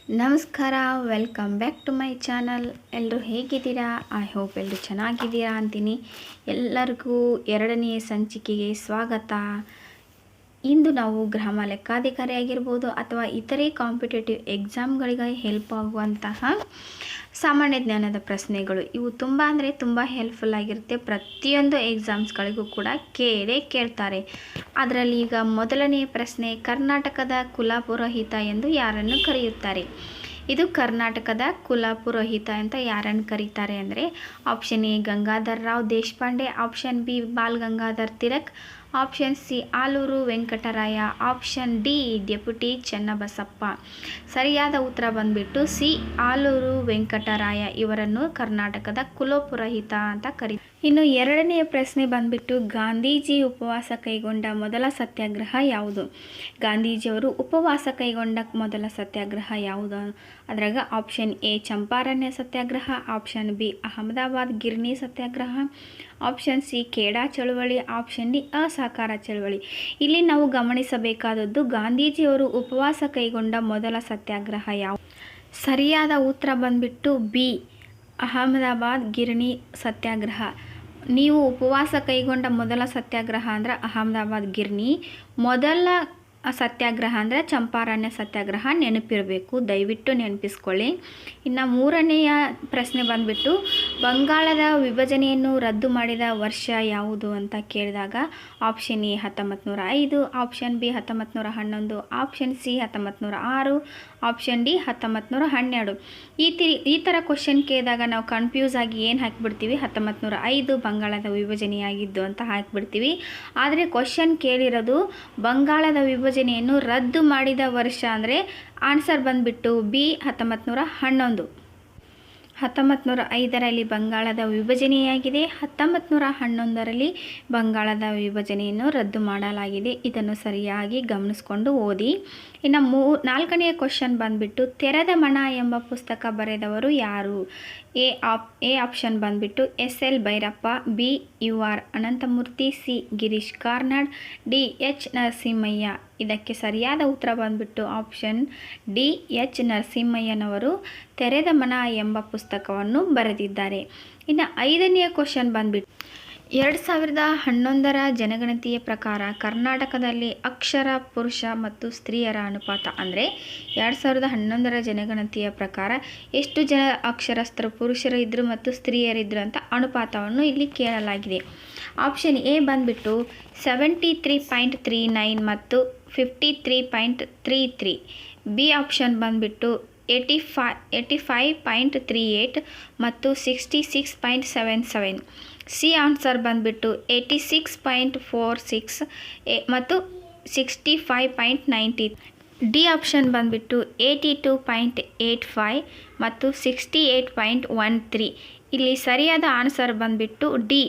ನಮಸ್ಕಾರ, welcome back to my channel. ಎಲ್ಲರೂ ಹೇಗಿದ್ದೀರಾ? ಐ ಹೋಪ್ ಎಲ್ಲರೂ ಚೆನ್ನಾಗಿದ್ದೀರಾ ಅಂತೀನಿ. ಎಲ್ಲರಿಗೂ ಎರಡನೆಯ ಸಂಚಿಕೆಗೆ ಸ್ವಾಗತ. ಇಂದು ನಾವು ಗ್ರಾಮ ಲೆಕ್ಕಾಧಿಕಾರಿ ಆಗಿರ್ಬೋದು ಅಥವಾ ಇತರೆ ಕಾಂಪಿಟೇಟಿವ್ ಎಕ್ಸಾಮ್ಗಳಿಗೆ ಹೆಲ್ಪ್ ಆಗುವಂತಹ ಸಾಮಾನ್ಯ ಜ್ಞಾನದ ಪ್ರಶ್ನೆಗಳು, ಇವು ತುಂಬ ಅಂದರೆ ತುಂಬ ಹೆಲ್ಪ್ಫುಲ್ ಆಗಿರುತ್ತೆ. ಪ್ರತಿಯೊಂದು ಎಕ್ಸಾಮ್ಸ್ಗಳಿಗೂ ಕೂಡ ಕೇಳ್ತಾರೆ. ಅದರಲ್ಲಿ ಈಗ ಮೊದಲನೆಯ ಪ್ರಶ್ನೆ, ಕರ್ನಾಟಕದ ಕುಲಪುರೋಹಿತ ಎಂದು ಯಾರನ್ನು ಕರೆಯುತ್ತಾರೆ? ಇದು ಕರ್ನಾಟಕದ ಕುಲಪುರೋಹಿತ ಅಂತ ಯಾರನ್ನು ಕರೀತಾರೆ ಅಂದರೆ option A Gangadhar Rao Deshpande, option B Bal Gangadhar Tilak, option C Alur Venkataraya, option D deputy Chennabasappa. ಸರಿಯಾದ ಉತ್ತರ ಬಂದ್ಬಿಟ್ಟು ಸಿ ಆಲೂರು ವೆಂಕಟರಾಯ. ಇವರನ್ನು ಕರ್ನಾಟಕದ ಕುಲಪುರೋಹಿತ ಅಂತ ಕರೀತಾರೆ. ಇನ್ನು ಎರಡನೆಯ ಪ್ರಶ್ನೆ ಬಂದ್ಬಿಟ್ಟು, ಗಾಂಧೀಜಿ ಉಪವಾಸ ಕೈಗೊಂಡ ಮೊದಲ ಸತ್ಯಾಗ್ರಹ ಯಾವುದು? ಗಾಂಧೀಜಿಯವರು ಉಪವಾಸ ಕೈಗೊಂಡ ಮೊದಲ ಸತ್ಯಾಗ್ರಹ ಯಾವುದು? ಅದ್ರಾಗ option A Champaran satyagraha, option B Ahmedabad ಗಿರಣಿ ಸತ್ಯಾಗ್ರಹ, ಆಪ್ಷನ್ ಸಿ ಖೇಡಾ ಚಳುವಳಿ, ಆಪ್ಷನ್ ಡಿ ಅಸಹಕಾರ ಚಳುವಳಿ. ಇಲ್ಲಿ ನಾವು ಗಮನಿಸಬೇಕಾದದ್ದು ಗಾಂಧೀಜಿಯವರು ಉಪವಾಸ ಕೈಗೊಂಡ ಮೊದಲ ಸತ್ಯಾಗ್ರಹ ಯಾವುದು? ಸರಿಯಾದ ಉತ್ತರ ಬಂದ್ಬಿಟ್ಟು ಬಿ ಅಹಮದಾಬಾದ್ ಗಿರಣಿ ಸತ್ಯಾಗ್ರಹ. ನೀವು ಉಪವಾಸ ಕೈಗೊಂಡ ಮೊದಲ ಸತ್ಯಾಗ್ರಹ ಅಂದ್ರೆ ಅಹಮದಾಬಾದ್ ಗಿರಣಿ, ಮೊದಲ ಸತ್ಯಾಗ್ರಹ ಅಂದರೆ ಚಂಪಾರಣ್ಯ ಸತ್ಯಾಗ್ರಹ. ನೆನಪಿರಬೇಕು, ದಯವಿಟ್ಟು ನೆನಪಿಸ್ಕೊಳ್ಳಿ. ಇನ್ನು ಮೂರನೆಯ ಪ್ರಶ್ನೆ ಬಂದ್ಬಿಟ್ಟು, ಬಂಗಾಳದ ವಿಭಜನೆಯನ್ನು ರದ್ದು ಮಾಡಿದ ವರ್ಷ ಯಾವುದು ಅಂತ ಕೇಳಿದಾಗ option A 1905, option B 1911, option C 1906, option D 1912. ಈ ಥರ ಕ್ವಶನ್ ಕೇಳಿದಾಗ ನಾವು ಕನ್ಫ್ಯೂಸ್ ಆಗಿ ಏನು ಹಾಕಿಬಿಡ್ತೀವಿ, 1905 ಬಂಗಾಳದ ವಿಭಜನೆಯಾಗಿದ್ದು ಅಂತ ಹಾಕಿಬಿಡ್ತೀವಿ. ಆದರೆ ಕ್ವಶನ್ ಕೇಳಿರೋದು ಬಂಗಾಳದ ವಿಭಜನೆಯನ್ನು ರದ್ದು ಮಾಡಿದ ವರ್ಷ ಅಂದರೆ ಆನ್ಸರ್ ಬಂದ್ಬಿಟ್ಟು ಬಿ 1911. 1905ರಲ್ಲಿ ಬಂಗಾಳದ ವಿಭಜನೆಯಾಗಿದೆ, 1911ರಲ್ಲಿ ಬಂಗಾಳದ ವಿಭಜನೆಯನ್ನು ರದ್ದು ಮಾಡಲಾಗಿದೆ. ಇದನ್ನು ಸರಿಯಾಗಿ ಗಮನಿಸ್ಕೊಂಡು ಓದಿ. ಇನ್ನು ನಾಲ್ಕನೆಯ ಕ್ವಶನ್ ಬಂದ್ಬಿಟ್ಟು, ತೆರೆದ ಮನ ಎಂಬ ಪುಸ್ತಕ ಬರೆದವರು ಯಾರು? ಎ ಆಪ್ಷನ್ ಬಂದ್ಬಿಟ್ಟು S L Bhyrappa, B U R Ananthamurthy, C Girish Karnad, D H Narasimhaiah. ಇದಕ್ಕೆ ಸರಿಯಾದ ಉತ್ತರ ಬಂದ್ಬಿಟ್ಟು ಆಪ್ಷನ್ ಡಿ ಎಚ್ ನರಸಿಂಹಯ್ಯನವರು ತೆರೆದ ಮನ ಎಂಬ ಪುಸ್ತಕವನ್ನು ಬರೆದಿದ್ದಾರೆ. ಇನ್ನು ಐದನೆಯ ಕ್ವಶನ್ ಬಂದ್ಬಿಟ್ಟು, 2011ರ ಜನಗಣತಿಯ ಪ್ರಕಾರ ಕರ್ನಾಟಕದಲ್ಲಿ ಅಕ್ಷರ ಪುರುಷ ಮತ್ತು ಸ್ತ್ರೀಯರ ಅನುಪಾತ ಅಂದರೆ 2011ರ ಜನಗಣತಿಯ ಪ್ರಕಾರ ಎಷ್ಟು ಜನ ಅಕ್ಷರಸ್ಥರು ಪುರುಷರು ಇದ್ದರು ಮತ್ತು ಸ್ತ್ರೀಯರಿದ್ದರು ಅಂತ ಅನುಪಾತವನ್ನು ಇಲ್ಲಿ ಕೇಳಲಾಗಿದೆ. ಆಪ್ಷನ್ ಎ ಬಂದ್ಬಿಟ್ಟು 73.39 ಮತ್ತು 53.33, ಬಿ ಆಪ್ಷನ್ ಬಂದ್ಬಿಟ್ಟು 85.38 ಮತ್ತು 66.77, ಸಿ ಆನ್ಸರ್ ಬಂದ್ಬಿಟ್ಟು 86.46 ಮತ್ತು 65.90, ಡಿ ಆಪ್ಷನ್ ಬಂದ್ಬಿಟ್ಟು 82.85 ಮತ್ತು 68.13. ಇಲ್ಲಿ ಸರಿಯಾದ ಆನ್ಸರ್ ಬಂದ್ಬಿಟ್ಟು ಡಿ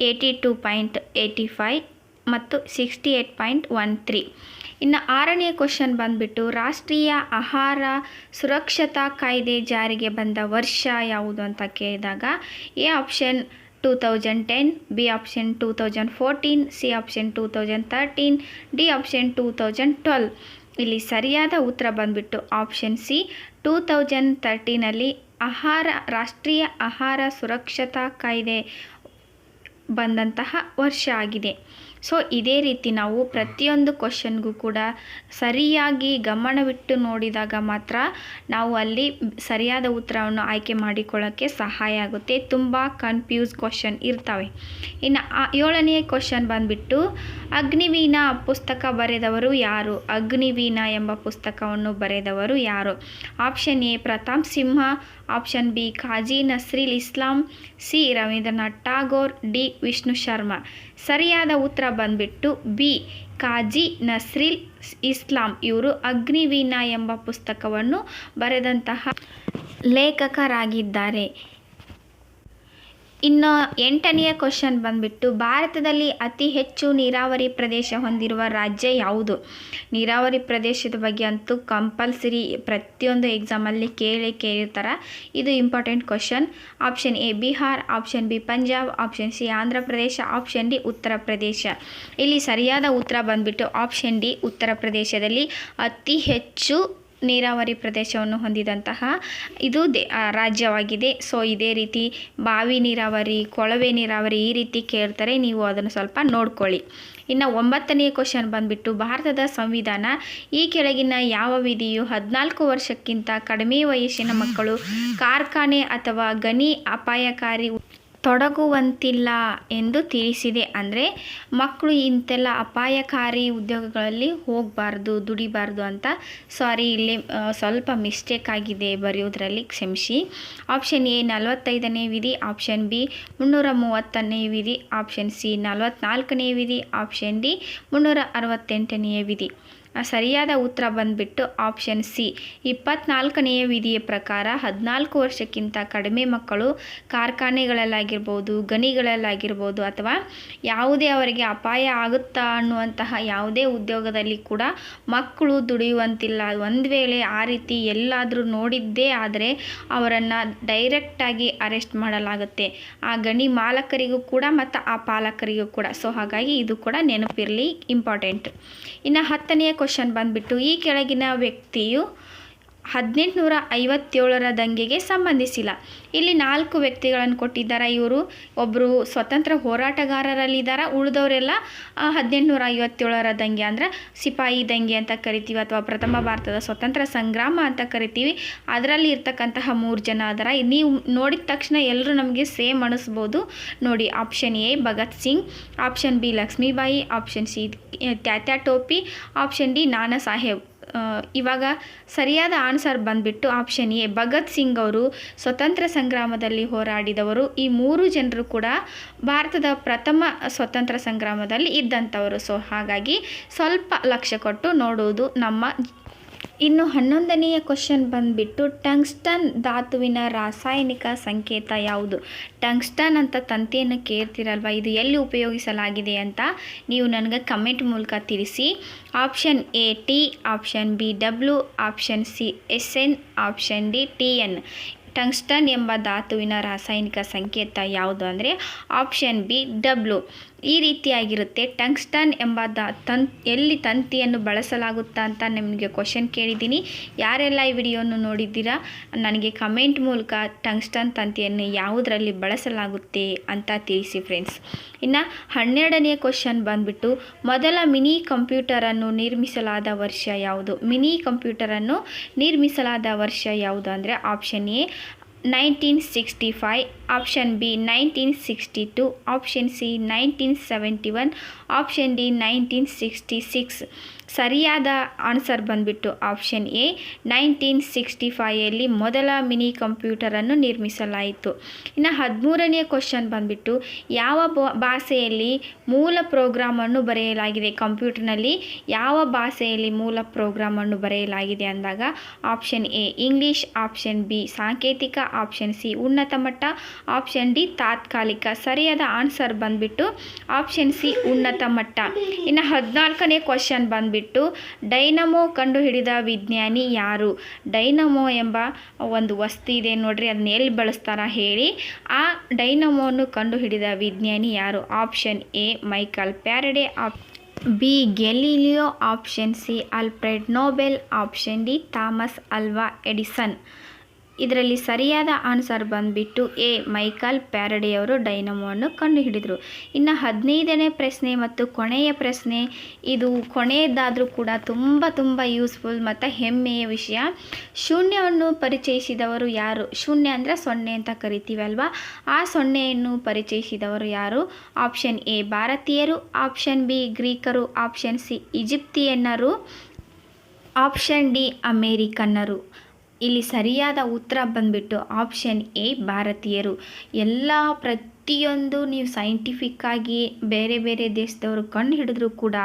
82.85 ಮತ್ತು 68.13. ಇನ್ನು ಆರನೆಯ ಕ್ವಶನ್ ಬಂದ್ಬಿಟ್ಟು, ರಾಷ್ಟ್ರೀಯ ಆಹಾರ ಸುರಕ್ಷತಾ ಕಾಯ್ದೆ ಜಾರಿಗೆ ಬಂದ ವರ್ಷ ಯಾವುದು ಅಂತ ಕೇಳಿದಾಗ A option 2010, B option 2014, C option 2013, D option 2012. ಇಲ್ಲಿ ಸರಿಯಾದ ಉತ್ತರ ಬಂದ್ಬಿಟ್ಟು ಆಪ್ಷನ್ ಸಿ 2013ನಲ್ಲಿ ರಾಷ್ಟ್ರೀಯ ಆಹಾರ ಸುರಕ್ಷತಾ ಕಾಯ್ದೆ ಬಂದಂತಹ ವರ್ಷ ಆಗಿದೆ. ಸೊ ಇದೇ ರೀತಿ ನಾವು ಪ್ರತಿಯೊಂದು ಕ್ವಶನ್ಗೂ ಕೂಡ ಸರಿಯಾಗಿ ಗಮನವಿಟ್ಟು ನೋಡಿದಾಗ ಮಾತ್ರ ನಾವು ಅಲ್ಲಿ ಸರಿಯಾದ ಉತ್ತರವನ್ನು ಆಯ್ಕೆ ಮಾಡಿಕೊಳ್ಳೋಕ್ಕೆ ಸಹಾಯ ಆಗುತ್ತೆ. ತುಂಬ ಕನ್ಫ್ಯೂಸ್ ಕ್ವಶನ್ ಇರ್ತವೆ. ಇನ್ನು ಏಳನೆಯ ಕ್ವಶನ್ ಬಂದ್ಬಿಟ್ಟು, ಅಗ್ನಿವೀಣಾ ಪುಸ್ತಕ ಬರೆದವರು ಯಾರು? ಅಗ್ನಿವೀಣಾ ಎಂಬ ಪುಸ್ತಕವನ್ನು ಬರೆದವರು ಯಾರು? Option A Pratap Simha, option B Kazi Nazrul Islam, C Rabindranath Tagore, D Vishnu Sharma. ಸರಿಯಾದ ಉತ್ತರ ಬಂದ್ಬಿಟ್ಟು ಬಿ ಕಾಜಿ ನಸ್ರಿಲ್ ಇಸ್ಲಾಂ. ಇವರು ಅಗ್ನಿವೀಣಾ ಎಂಬ ಪುಸ್ತಕವನ್ನು ಬರೆದಂತಹ ಲೇಖಕರಾಗಿದ್ದಾರೆ. ಇನ್ನು ಎಂಟನೆಯ ಕ್ವಶನ್ ಬಂದ್ಬಿಟ್ಟು, ಭಾರತದಲ್ಲಿ ಅತಿ ಹೆಚ್ಚು ನೀರಾವರಿ ಪ್ರದೇಶ ಹೊಂದಿರುವ ರಾಜ್ಯ ಯಾವುದು? ನೀರಾವರಿ ಪ್ರದೇಶದ ಬಗ್ಗೆ ಅಂತೂ ಕಂಪಲ್ಸರಿ ಪ್ರತಿಯೊಂದು ಎಕ್ಸಾಮಲ್ಲಿ ಕೇಳಿರ್ತಾರೆ. ಇದು important question. Option A Bihar, option B Punjab, option C Andhra Pradesh, option D Uttar Pradesh. ಇಲ್ಲಿ ಸರಿಯಾದ ಉತ್ತರ ಬಂದ್ಬಿಟ್ಟು ಆಪ್ಷನ್ ಡಿ ಉತ್ತರ ಪ್ರದೇಶದಲ್ಲಿ ಅತಿ ಹೆಚ್ಚು ನೀರಾವರಿ ಪ್ರದೇಶವನ್ನು ಹೊಂದಿದಂತಹ ಇದು ರಾಜ್ಯವಾಗಿದೆ. ಸೊ ಇದೇ ರೀತಿ ಬಾವಿ ನೀರಾವರಿ, ಕೊಳವೆ ನೀರಾವರಿ ಈ ರೀತಿ ಕೇಳ್ತಾರೆ, ನೀವು ಅದನ್ನು ಸ್ವಲ್ಪ ನೋಡ್ಕೊಳ್ಳಿ. ಇನ್ನು 9ನೇ ಕ್ವಶನ್ ಬಂದುಬಿಟ್ಟು, ಭಾರತದ ಸಂವಿಧಾನ ಈ ಕೆಳಗಿನ ಯಾವ ವಿಧಿಯು 14 ವರ್ಷಕ್ಕಿಂತ ಕಡಿಮೆ ವಯಸ್ಸಿನ ಮಕ್ಕಳು ಕಾರ್ಖಾನೆ ಅಥವಾ ಗಣಿ ಅಪಾಯಕಾರಿ ತೊಡಗುವಂತಿಲ್ಲ ಎಂದು ತಿಳಿಸಿದೆ. ಅಂದರೆ ಮಕ್ಕಳು ಇಂತೆಲ್ಲ ಅಪಾಯಕಾರಿ ಉದ್ಯೋಗಗಳಲ್ಲಿ ಹೋಗಬಾರ್ದು, ದುಡಿಬಾರ್ದು ಅಂತ. ಸಾರಿ, ಇಲ್ಲಿ ಸ್ವಲ್ಪ ಮಿಸ್ಟೇಕ್ ಆಗಿದೆ ಬರೆಯೋದ್ರಲ್ಲಿ, ಕ್ಷಮಿಸಿ. ಆಪ್ಷನ್ ಎ 45ನೇ ವಿಧಿ, ಆಪ್ಷನ್ ಬಿ 330ನೇ ವಿಧಿ, ಆಪ್ಷನ್ ಸಿ 44ನೇ ವಿಧಿ, ಆಪ್ಷನ್ ಡಿ 368ನೇ ವಿಧಿ. ಸರಿಯಾದ ಉತ್ತರ ಬಂದುಬಿಟ್ಟು ಆಪ್ಷನ್ ಸಿ 24ನೇ ವಿಧಿಯ ಪ್ರಕಾರ 14 ವರ್ಷಕ್ಕಿಂತ ಕಡಿಮೆ ಮಕ್ಕಳು ಕಾರ್ಖಾನೆಗಳಲ್ಲಾಗಿರ್ಬೋದು, ಗಣಿಗಳಲ್ಲಾಗಿರ್ಬೋದು ಅಥವಾ ಯಾವುದೇ ಅವರಿಗೆ ಅಪಾಯ ಆಗುತ್ತಾ ಅನ್ನುವಂತಹ ಯಾವುದೇ ಉದ್ಯೋಗದಲ್ಲಿ ಕೂಡ ಮಕ್ಕಳು ದುಡಿಯುವಂತಿಲ್ಲ. ಒಂದು ವೇಳೆ ಆ ರೀತಿ ಎಲ್ಲಾದರೂ ನೋಡಿದ್ದೇ ಆದರೆ ಅವರನ್ನು ಡೈರೆಕ್ಟಾಗಿ ಅರೆಸ್ಟ್ ಮಾಡಲಾಗುತ್ತೆ, ಆ ಗಣಿ ಮಾಲಕರಿಗೂ ಕೂಡ ಮತ್ತು ಆ ಪಾಲಕರಿಗೂ ಕೂಡ. ಸೊ ಹಾಗಾಗಿ ಇದು ಕೂಡ ನೆನಪಿರಲಿ, ಇಂಪಾರ್ಟೆಂಟ್. ಇನ್ನು 10ನೇ ಕ್ವಶನ್ ಬಂದುಬಿಟ್ಟು, ಈ ಕೆಳಗಿನ ವ್ಯಕ್ತಿಯು 1857ರ ದಂಗೆಗೆ ಸಂಬಂಧಿಸಿಲ್ಲ. ಇಲ್ಲಿ 4 ವ್ಯಕ್ತಿಗಳನ್ನು ಕೊಟ್ಟಿದ್ದಾರೆ. ಇವರು ಒಬ್ಬರು ಸ್ವತಂತ್ರ ಹೋರಾಟಗಾರರಲ್ಲಿದ್ದಾರೆ, ಉಳಿದವರೆಲ್ಲ 1857ರ ದಂಗೆ ಅಂದರೆ ಸಿಪಾಯಿ ದಂಗೆ ಅಂತ ಕರಿತೀವಿ, ಅಥವಾ ಪ್ರಥಮ ಭಾರತದ ಸ್ವತಂತ್ರ ಸಂಗ್ರಾಮ ಅಂತ ಕರಿತೀವಿ. ಅದರಲ್ಲಿ ಇರ್ತಕ್ಕಂತಹ 3 ಜನ ಅದರ. ನೀವು ನೋಡಿದ ತಕ್ಷಣ ಎಲ್ಲರೂ ನಮಗೆ ಸೇಮ್ ಅನಿಸ್ಬೋದು ನೋಡಿ. Option A Bhagat Singh, option B Lakshmibai, option C Tatya Tope, option D ನಾನಾ ಸಾಹೇಬ್. ಇವಾಗ ಸರಿಯಾದ ಆನ್ಸರ್ ಬಂದುಬಿಟ್ಟು ಆಪ್ಷನ್ ಎ ಭಗತ್ ಸಿಂಗ್ ಅವರು ಸ್ವತಂತ್ರ ಸಂಗ್ರಾಮದಲ್ಲಿ ಹೋರಾಡಿದವರು. ಈ 3 ಜನರು ಕೂಡ ಭಾರತದ ಪ್ರಥಮ ಸ್ವತಂತ್ರ ಸಂಗ್ರಾಮದಲ್ಲಿ ಇದ್ದಂಥವರು. ಸೊ ಹಾಗಾಗಿ ಸ್ವಲ್ಪ ಲಕ್ಷ್ಯ ಕೊಟ್ಟು ನೋಡುವುದು ನಮ್ಮ. ಇನ್ನು 11ನೆಯ ಕ್ವಶನ್ ಬಂದುಬಿಟ್ಟು, ಟಂಗ್ಸ್ಟನ್ ಧಾತುವಿನ ರಾಸಾಯನಿಕ ಸಂಕೇತ ಯಾವುದು? ಟಂಗ್ಸ್ಟನ್ ಅಂತ ತಂತಿಯನ್ನು ಕೇಳ್ತಿರಲ್ವ, ಇದು ಎಲ್ಲಿ ಉಪಯೋಗಿಸಲಾಗಿದೆ ಅಂತ ನೀವು ನನಗೆ ಕಮೆಂಟ್ ಮೂಲಕ ತಿಳಿಸಿ. Option A T, option B W, option C SN, option D TN. Tungsten ಎಂಬ ಧಾತುವಿನ ರಾಸಾಯನಿಕ ಸಂಕೇತ ಯಾವುದು ಅಂದರೆ ಆಪ್ಷನ್ ಬಿ ಡಬ್ಲ್ಯೂ. ಈ ರೀತಿಯಾಗಿರುತ್ತೆ. ಟಂಗ್ಸ್ಟನ್ ಎಂಬ ಎಲ್ಲಿ ತಂತಿಯನ್ನು ಬಳಸಲಾಗುತ್ತಾ ಅಂತ ನಿಮಗೆ ಕ್ವಶನ್ ಕೇಳಿದ್ದೀನಿ. ಯಾರೆಲ್ಲ ಈ ವಿಡಿಯೋವನ್ನು ನೋಡಿದ್ದೀರಾ ನನಗೆ ಕಮೆಂಟ್ ಮೂಲಕ ಟಂಗ್ಸ್ಟನ್ ತಂತಿಯನ್ನು ಯಾವುದರಲ್ಲಿ ಬಳಸಲಾಗುತ್ತೆ ಅಂತ ತಿಳಿಸಿ ಫ್ರೆಂಡ್ಸ್. ಇನ್ನು 12ನೇ ಕ್ವಶನ್ ಬಂದುಬಿಟ್ಟು, ಮೊದಲ ಮಿನಿ ಕಂಪ್ಯೂಟರನ್ನು ನಿರ್ಮಿಸಲಾದ ವರ್ಷ ಯಾವುದು? ಮಿನಿ ಕಂಪ್ಯೂಟರನ್ನು ನಿರ್ಮಿಸಲಾದ ವರ್ಷ ಯಾವುದು ಅಂದರೆ option A 1965, option B 1962, option C 1971, option D 1966. ಸರಿಯಾದ ಆನ್ಸರ್ ಬಂದುಬಿಟ್ಟು ಆಪ್ಷನ್ ಎ 1965ಯಲ್ಲಿ ಮೊದಲ ಮಿನಿ ಕಂಪ್ಯೂಟರನ್ನು ನಿರ್ಮಿಸಲಾಯಿತು. ಇನ್ನು 13ನೇ ಕ್ವಶನ್ ಬಂದುಬಿಟ್ಟು, ಯಾವ ಭಾಷೆಯಲ್ಲಿ ಮೂಲ ಪ್ರೋಗ್ರಾಮನ್ನು ಬರೆಯಲಾಗಿದೆ? ಕಂಪ್ಯೂಟರ್ನಲ್ಲಿ ಯಾವ ಭಾಷೆಯಲ್ಲಿ ಮೂಲ ಪ್ರೋಗ್ರಾಮನ್ನು ಬರೆಯಲಾಗಿದೆ ಅಂದಾಗ option A English, option B ಸಾಂಕೇತಿಕ, ಆಪ್ಷನ್ ಸಿ ಉನ್ನತ ಮಟ್ಟ, ಆಪ್ಷನ್ ಡಿ ತಾತ್ಕಾಲಿಕ. ಸರಿಯಾದ ಆನ್ಸರ್ ಬಂದುಬಿಟ್ಟು ಆಪ್ಷನ್ ಸಿ ಉನ್ನತ ಮಟ್ಟ. ಇನ್ನು 14ನೇ ಕ್ವಶನ್ ಬಂದುಬಿಟ್ಟು, ಡೈನಮೋ ಕಂಡುಹಿಡಿದ ವಿಜ್ಞಾನಿ ಯಾರು? ಡೈನಮೋ ಎಂಬ ಒಂದು ವಸ್ತು ಇದೆ ನೋಡ್ರಿ, ಅದನ್ನ ಎಲ್ಲಿ ಬಳಸ್ತಾರ ಹೇಳಿ. ಆ ಡೈನಮೋವನ್ನು ಕಂಡುಹಿಡಿದ ವಿಜ್ಞಾನಿ ಯಾರು? Option A Michael Faraday, B Galileo, option C Alfred Nobel, option D Thomas Alva Edison. ಇದರಲ್ಲಿ ಸರಿಯಾದ ಆನ್ಸರ್ ಬಂದುಬಿಟ್ಟು ಎ ಮೈಕಲ್ ಫ್ಯಾರಡೆಯವರು ಡೈನಮೋವನ್ನು ಕಂಡುಹಿಡಿದರು. ಇನ್ನು 15ನೇ ಪ್ರಶ್ನೆ ಮತ್ತು ಕೊನೆಯ ಪ್ರಶ್ನೆ, ಇದು ಕೊನೆಯದಾದರೂ ಕೂಡ ತುಂಬ ಯೂಸ್ಫುಲ್ ಮತ್ತು ಹೆಮ್ಮೆಯ ವಿಷಯ. ಶೂನ್ಯವನ್ನು ಪರಿಚಯಿಸಿದವರು ಯಾರು? ಶೂನ್ಯ ಅಂದರೆ ಸೊನ್ನೆ ಅಂತ ಕರಿತೀವಲ್ವ, ಆ ಸೊನ್ನೆಯನ್ನು ಪರಿಚಯಿಸಿದವರು ಯಾರು? ಆಪ್ಷನ್ ಎ ಭಾರತೀಯರು, ಆಪ್ಷನ್ ಬಿ ಗ್ರೀಕರು, ಆಪ್ಷನ್ ಸಿ ಈಜಿಪ್ತಿಯನ್ನರು, ಆಪ್ಷನ್ ಡಿ ಅಮೇರಿಕನ್ನರು. ಇಲ್ಲಿ ಸರಿಯಾದ ಉತ್ತರ ಬಂದುಬಿಟ್ಟು ಆಪ್ಷನ್ ಎ ಭಾರತೀಯರು. ಎಲ್ಲ ಪ್ರತಿಯೊಂದು ನೀವು ಸೈಂಟಿಫಿಕ್ಕಾಗಿ ಬೇರೆ ಬೇರೆ ದೇಶದವರು ಕಂಡುಹಿಡಿದ್ರೂ ಕೂಡ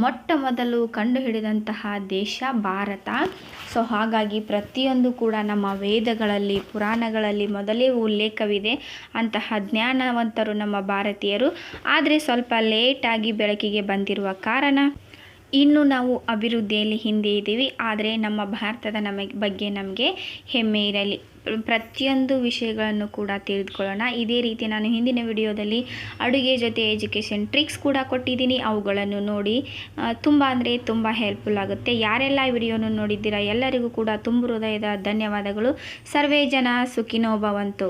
ಮೊಟ್ಟ ಮೊದಲು ಕಂಡುಹಿಡಿದಂತಹ ದೇಶ ಭಾರತ. ಸೊ ಹಾಗಾಗಿ ಪ್ರತಿಯೊಂದು ಕೂಡ ನಮ್ಮ ವೇದಗಳಲ್ಲಿ, ಪುರಾಣಗಳಲ್ಲಿ ಮೊದಲೇ ಉಲ್ಲೇಖವಿದೆ. ಅಂತಹ ಜ್ಞಾನವಂತರು ನಮ್ಮ ಭಾರತೀಯರು. ಆದರೆ ಸ್ವಲ್ಪ ಲೇಟಾಗಿ ಬೆಳಕಿಗೆ ಬಂದಿರುವ ಕಾರಣ ಇನ್ನು ನಾವು ಅಭಿವೃದ್ಧಿಯಲ್ಲಿ ಹಿಂದೆ ಇದ್ದೀವಿ, ಆದರೆ ನಮ್ಮ ಭಾರತದ ಬಗ್ಗೆ ನಮಗೆ ಹೆಮ್ಮೆ ಇರಲಿ. ಪ್ರತಿಯೊಂದು ವಿಷಯಗಳನ್ನು ಕೂಡ ತಿಳಿದುಕೊಳ್ಳೋಣ. ಇದೇ ರೀತಿ ನಾನು ಹಿಂದಿನ ವಿಡಿಯೋದಲ್ಲಿ ಅಡುಗೆ ಜೊತೆ ಎಜುಕೇಷನ್ ಟ್ರಿಕ್ಸ್ ಕೂಡ ಕೊಟ್ಟಿದ್ದೀನಿ. ಅವುಗಳನ್ನು ನೋಡಿ ತುಂಬ ಅಂದರೆ ತುಂಬ ಹೆಲ್ಪ್ಫುಲ್ ಆಗುತ್ತೆ. ಯಾರೆಲ್ಲ ವಿಡಿಯೋನ ನೋಡಿದ್ದೀರಾ ಎಲ್ಲರಿಗೂ ಕೂಡ ತುಂಬ ಹೃದಯದ ಧನ್ಯವಾದಗಳು. ಸರ್ವೇ ಜನ ಸುಖಿನೋ ಭವಂತು.